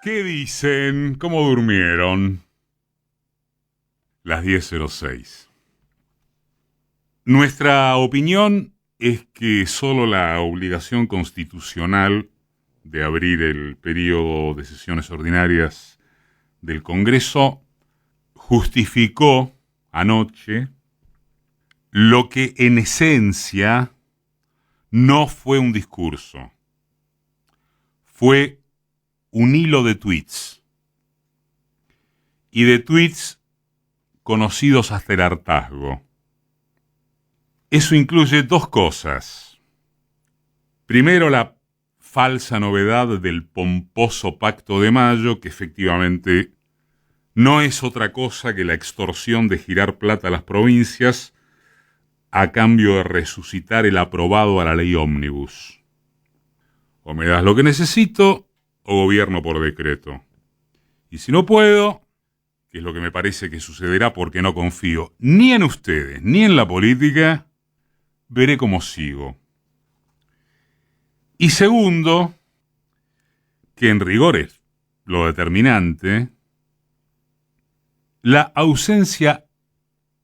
¿Qué dicen? ¿Cómo durmieron? Las 10:06. Nuestra opinión es que solo la obligación constitucional de abrir el periodo de sesiones ordinarias del Congreso justificó anoche lo que en esencia no fue un discurso, fue un hilo de tweets. Y de tweets conocidos hasta el hartazgo. Eso incluye dos cosas. Primero, la falsa novedad del pomposo Pacto de Mayo, que efectivamente no es otra cosa que la extorsión de girar plata a las provincias a cambio de resucitar el aprobado a la ley ómnibus. O me das lo que necesito, o gobierno por decreto. Y si no puedo, que es lo que me parece que sucederá porque no confío ni en ustedes ni en la política, veré cómo sigo. Y segundo, que en rigor es lo determinante, la ausencia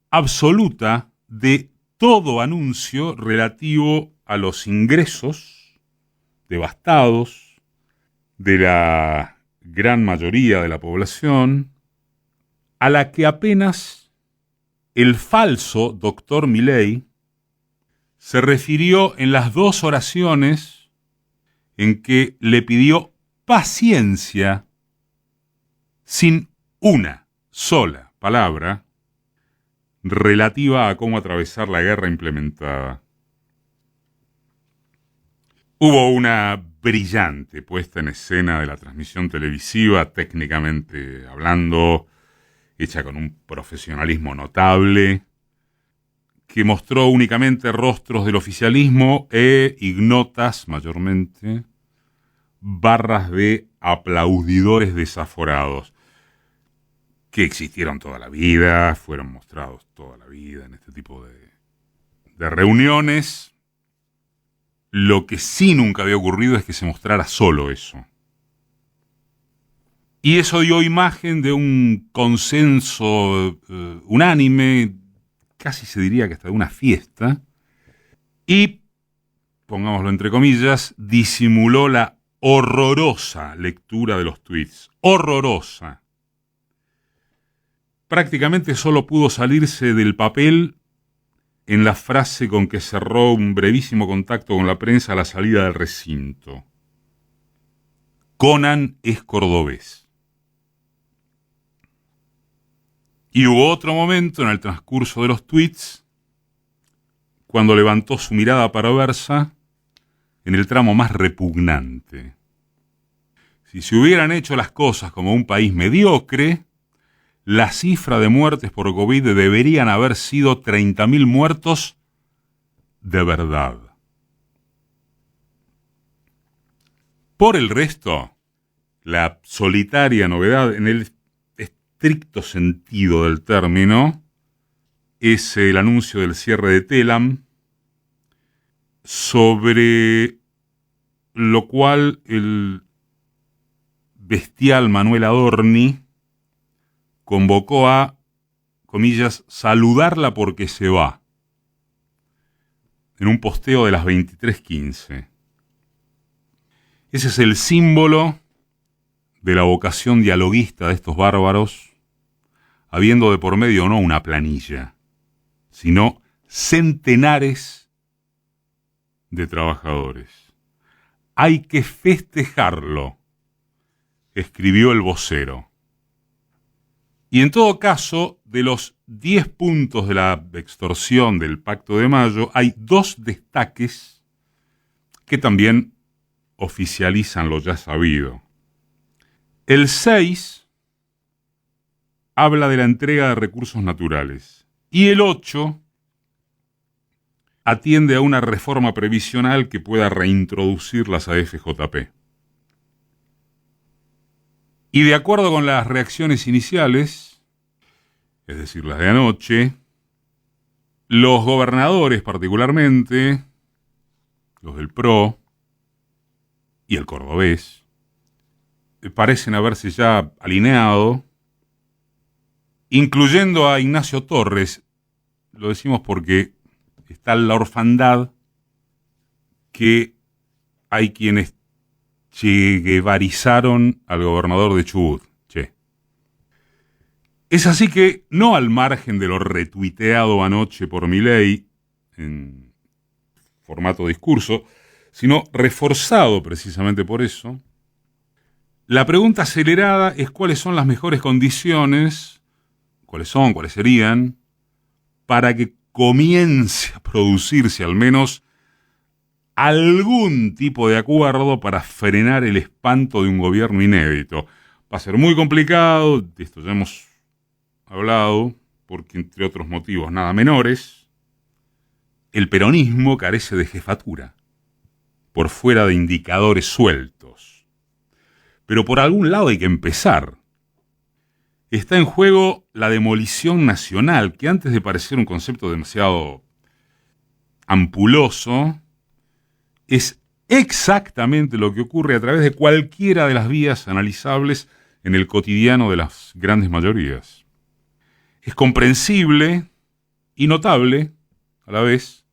absoluta de todo anuncio relativo a los ingresos devastados de la gran mayoría de la población, a la que apenas el falso doctor Milei se refirió en las dos oraciones en que le pidió paciencia sin una sola palabra relativa a cómo atravesar la guerra implementada. Hubo una brillante puesta en escena de la transmisión televisiva, técnicamente hablando, hecha con un profesionalismo notable, que mostró únicamente rostros del oficialismo e ignotas, mayormente, barras de aplaudidores desaforados, que existieron toda la vida, fueron mostrados toda la vida en este tipo de reuniones. Lo que sí nunca había ocurrido es que se mostrara solo eso. Y eso dio imagen de un consenso unánime, casi se diría que hasta de una fiesta, y, pongámoslo entre comillas, disimuló la horrorosa lectura de los tweets. Horrorosa. Prácticamente solo pudo salirse del papel en la frase con que cerró un brevísimo contacto con la prensa a la salida del recinto. Conan es cordobés. Y hubo otro momento en el transcurso de los tweets cuando levantó su mirada perversa en el tramo más repugnante. Si se hubieran hecho las cosas como un país mediocre, la cifra de muertes por COVID deberían haber sido 30.000 muertos de verdad. Por el resto, la solitaria novedad en el estricto sentido del término es el anuncio del cierre de Telam, sobre lo cual el bestial Manuel Adorni convocó a, comillas, saludarla porque se va, en un posteo de las 23:15. Ese es el símbolo de la vocación dialoguista de estos bárbaros, habiendo de por medio no una planilla, sino centenares de trabajadores. Hay que festejarlo, escribió el vocero. Y en todo caso, de los 10 puntos de la extorsión del Pacto de Mayo, hay 2 destaques que también oficializan lo ya sabido. El 6 habla de la entrega de recursos naturales y el 8 atiende a una reforma previsional que pueda reintroducir las AFJP. Y de acuerdo con las reacciones iniciales, es decir, las de anoche, los gobernadores particularmente, los del PRO y el cordobés, parecen haberse ya alineado, incluyendo a Ignacio Torres. Lo decimos porque está la orfandad que hay quienes che guevarizaron al gobernador de Chubut. Es así que, no al margen de lo retuiteado anoche por Milei en formato discurso, sino reforzado precisamente por eso, la pregunta acelerada es cuáles son las mejores condiciones, cuáles serían, para que comience a producirse al menos algún tipo de acuerdo para frenar el espanto de un gobierno inédito. Va a ser muy complicado, de esto ya hemos hablado, porque entre otros motivos nada menores, el peronismo carece de jefatura, por fuera de indicadores sueltos. Pero por algún lado hay que empezar. Está en juego la demolición nacional, que antes de parecer un concepto demasiado ampuloso, es exactamente lo que ocurre a través de cualquiera de las vías analizables en el cotidiano de las grandes mayorías. Es comprensible y notable, a la vez,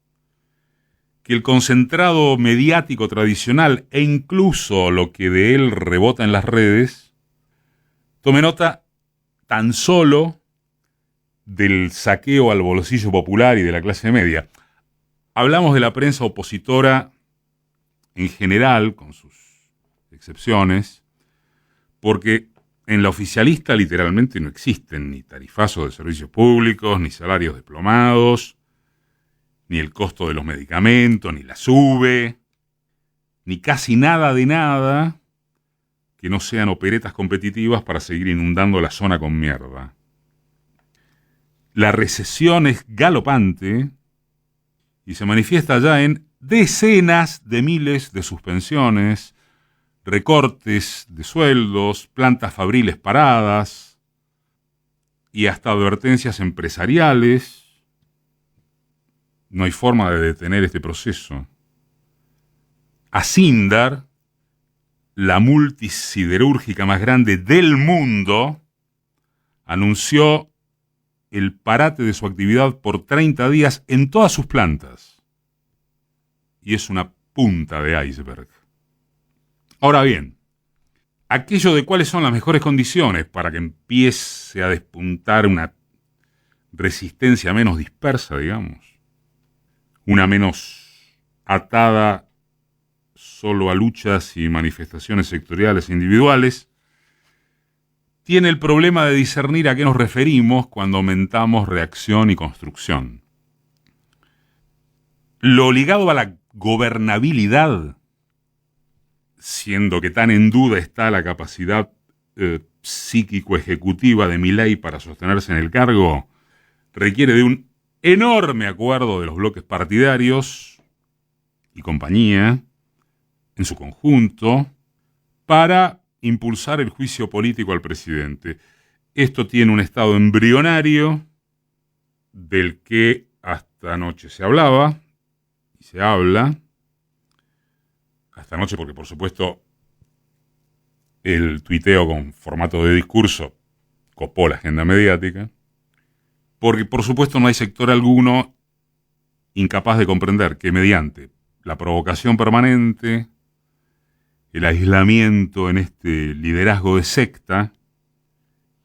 que el concentrado mediático tradicional e incluso lo que de él rebota en las redes tome nota tan solo del saqueo al bolsillo popular y de la clase media. Hablamos de la prensa opositora en general, con sus excepciones, porque en la oficialista literalmente no existen ni tarifazos de servicios públicos, ni salarios desplomados, ni el costo de los medicamentos, ni la SUBE, ni casi nada de nada que no sean operetas competitivas para seguir inundando la zona con mierda. La recesión es galopante y se manifiesta ya en decenas de miles de suspensiones, recortes de sueldos, plantas fabriles paradas y hasta advertencias empresariales. No hay forma de detener este proceso. Acindar, la multisiderúrgica más grande del mundo, anunció el parate de su actividad por 30 días en todas sus plantas. Y es una punta de iceberg. Ahora bien, aquello de cuáles son las mejores condiciones para que empiece a despuntar una resistencia menos dispersa, digamos, una menos atada solo a luchas y manifestaciones sectoriales e individuales, tiene el problema de discernir a qué nos referimos cuando aumentamos reacción y construcción. Lo ligado a la gobernabilidad, siendo que tan en duda está la capacidad psíquico-ejecutiva de Milei para sostenerse en el cargo, requiere de un enorme acuerdo de los bloques partidarios y compañía, en su conjunto, para impulsar el juicio político al presidente. Esto tiene un estado embrionario del que hasta anoche se hablaba y se habla. Hasta anoche porque, por supuesto, el tuiteo con formato de discurso copó la agenda mediática. Porque, por supuesto, no hay sector alguno incapaz de comprender que mediante la provocación permanente, el aislamiento en este liderazgo de secta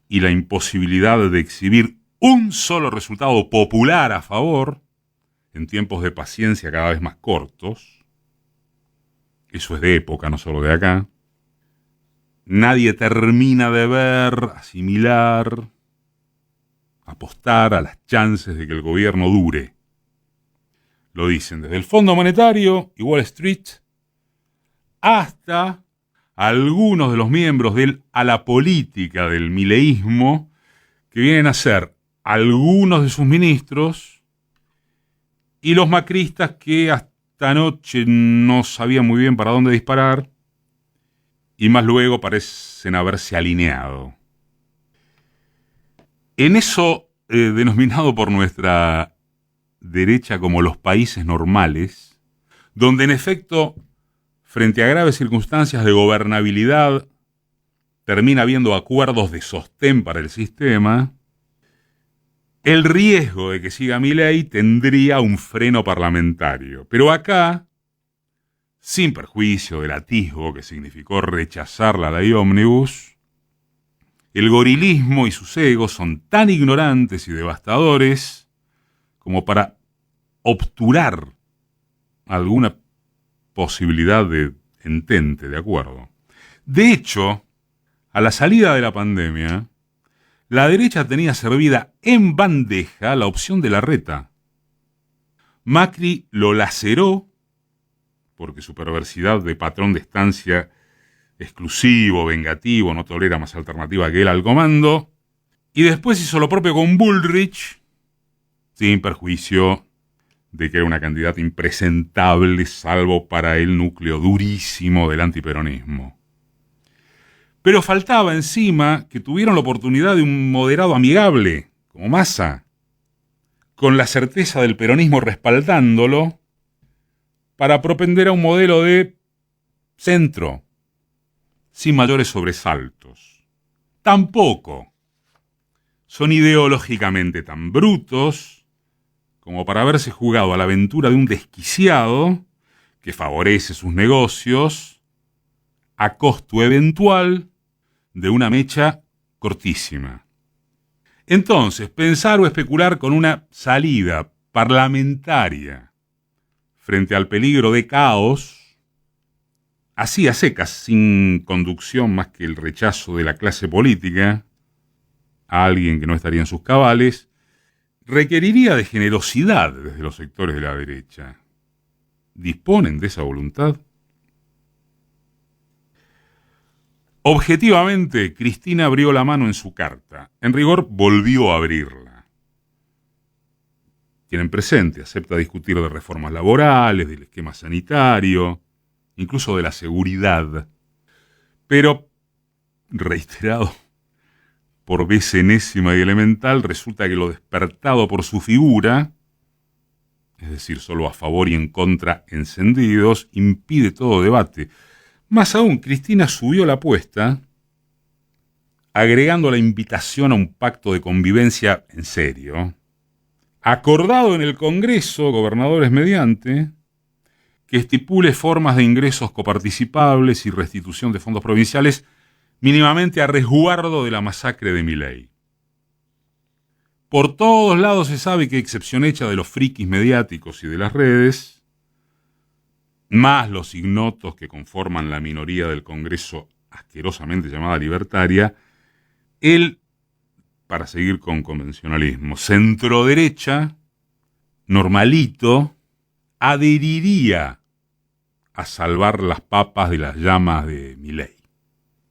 y la imposibilidad de exhibir un solo resultado popular a favor en tiempos de paciencia cada vez más cortos, eso es de época, no solo de acá, nadie termina de ver, asimilar, apostar a las chances de que el gobierno dure. Lo dicen desde el Fondo Monetario y Wall Street hasta algunos de los miembros del a la política del mileísmo, que vienen a ser algunos de sus ministros, y los macristas que hasta anoche no sabían muy bien para dónde disparar y más luego parecen haberse alineado. En eso denominado por nuestra derecha como los países normales, donde en efecto, frente a graves circunstancias de gobernabilidad, termina habiendo acuerdos de sostén para el sistema, el riesgo de que siga Milei tendría un freno parlamentario. Pero acá, sin perjuicio del atisbo que significó rechazar la ley ómnibus, el gorilismo y sus egos son tan ignorantes y devastadores como para obturar alguna posibilidad de entente, de acuerdo. De hecho, a la salida de la pandemia, la derecha tenía servida en bandeja la opción de Larreta. Macri lo laceró, porque su perversidad de patrón de estancia exclusivo, vengativo, no tolera más alternativa que él al comando, y después hizo lo propio con Bullrich, sin perjuicio de que era una candidata impresentable, salvo para el núcleo durísimo del antiperonismo. Pero faltaba encima que tuvieron la oportunidad de un moderado amigable, como Massa, con la certeza del peronismo respaldándolo, para propender a un modelo de centro, sin mayores sobresaltos. Tampoco son ideológicamente tan brutos como para haberse jugado a la aventura de un desquiciado que favorece sus negocios a costo eventual de una mecha cortísima. Entonces, pensar o especular con una salida parlamentaria frente al peligro de caos, así a secas, sin conducción más que el rechazo de la clase política a alguien que no estaría en sus cabales, requeriría de generosidad desde los sectores de la derecha. ¿Disponen de esa voluntad? Objetivamente, Cristina abrió la mano en su carta. En rigor, volvió a abrirla. Tienen presente, acepta discutir de reformas laborales, del esquema sanitario, incluso de la seguridad. Pero, reiterado por vez enésima y elemental, resulta que lo despertado por su figura, es decir, solo a favor y en contra encendidos, impide todo debate. Más aún, Cristina subió la apuesta, agregando la invitación a un pacto de convivencia en serio, acordado en el Congreso, gobernadores mediante, que estipule formas de ingresos coparticipables y restitución de fondos provinciales mínimamente a resguardo de la masacre de Milei. Por todos lados se sabe que, excepción hecha de los frikis mediáticos y de las redes, más los ignotos que conforman la minoría del Congreso asquerosamente llamada libertaria, él, para seguir con convencionalismo, centro-derecha, normalito, adheriría a salvar las papas de las llamas de Milei.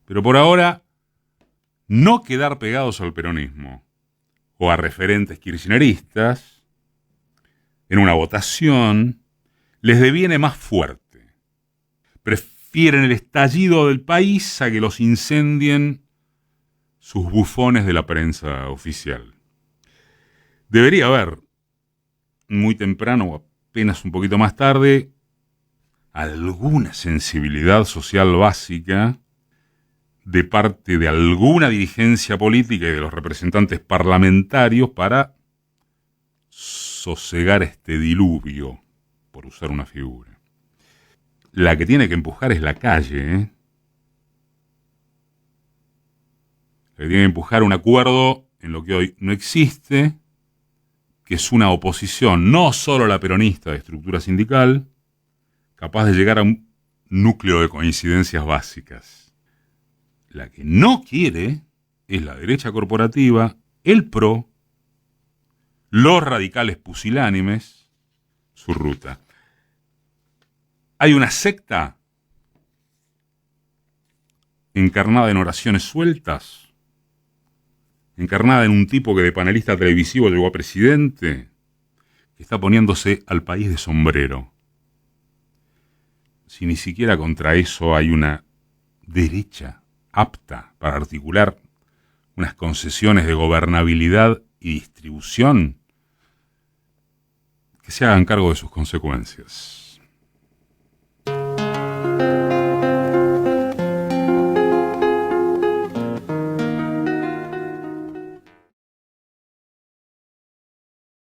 Pero por ahora, no quedar pegados al peronismo o a referentes kirchneristas en una votación les deviene más fuerte. Prefieren el estallido del país a que los incendien sus bufones de la prensa oficial. Debería haber, muy temprano o apenas un poquito más tarde, alguna sensibilidad social básica de parte de alguna dirigencia política y de los representantes parlamentarios para sosegar este diluvio, por usar una figura. La que tiene que empujar es la calle, ¿eh? La que tiene que empujar un acuerdo en lo que hoy no existe, que es una oposición, no solo la peronista de estructura sindical, capaz de llegar a un núcleo de coincidencias básicas. La que no quiere es la derecha corporativa, el PRO, los radicales pusilánimes, su ruta. Hay una secta encarnada en oraciones sueltas, encarnada en un tipo que de panelista televisivo llegó a presidente, que está poniéndose al país de sombrero. Si ni siquiera contra eso hay una derecha apta para articular unas concesiones de gobernabilidad y distribución, que se hagan cargo de sus consecuencias.